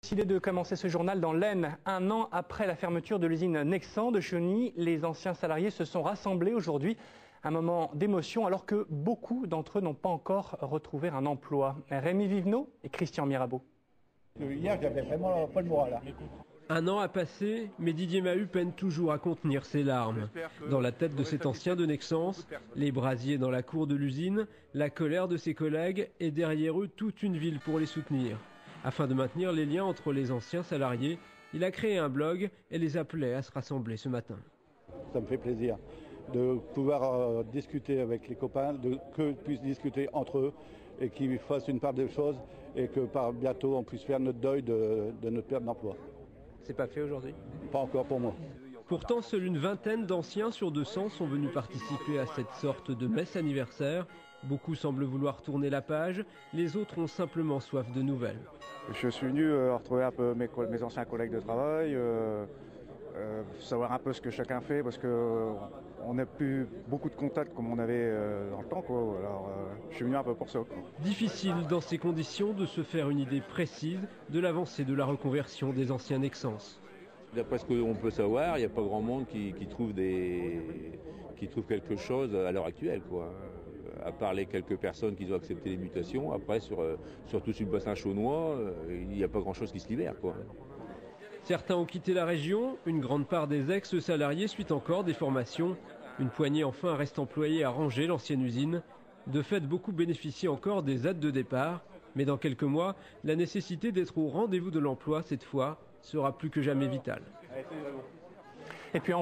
Décidé de commencer ce journal dans l'Aisne. Un an après la fermeture de l'usine Nexan de Chauny, les anciens salariés se sont rassemblés aujourd'hui. Un moment d'émotion alors que beaucoup d'entre eux n'ont pas encore retrouvé un emploi. Rémi Vivenot et Christian Mirabeau. Hier, j'avais vraiment pas le moral. Un an a passé, mais Didier Mahut peine toujours à contenir ses larmes. Dans la tête de cet ancien de Nexans, les brasiers dans la cour de l'usine, la colère de ses collègues et derrière eux toute une ville pour les soutenir. Afin de maintenir les liens entre les anciens salariés, il a créé un blog et les appelait à se rassembler ce matin. Ça me fait plaisir de pouvoir discuter avec les copains, qu'eux puissent discuter entre eux et qu'ils fassent une part des choses et que par bientôt on puisse faire notre deuil de notre perte d'emploi. C'est pas fait aujourd'hui? Pas encore pour moi. Pourtant, seule une vingtaine d'anciens sur 200 sont venus participer à cette sorte de messe anniversaire. Beaucoup semblent vouloir tourner la page, les autres ont simplement soif de nouvelles. Je suis venu retrouver un peu mes anciens collègues de travail, savoir un peu ce que chacun fait, parce qu'on n'a plus beaucoup de contacts comme on avait dans le temps, quoi. Alors je suis venu un peu pour ça, quoi. Difficile dans ces conditions de se faire une idée précise de l'avancée de la reconversion des anciens Nexans. D'après ce qu'on peut savoir, il n'y a pas grand monde qui trouve quelque chose à l'heure actuelle, quoi. À part les quelques personnes qui ont accepté les mutations, après surtout sur le bassin chaunois, il n'y a pas grand chose qui se libère, quoi. Certains ont quitté la région, une grande part des ex-salariés suit encore des formations. Une poignée enfin reste employée à ranger l'ancienne usine. De fait, beaucoup bénéficient encore des aides de départ. Mais dans quelques mois, la nécessité d'être au rendez-vous de l'emploi, cette fois, sera plus que jamais vitale. Et puis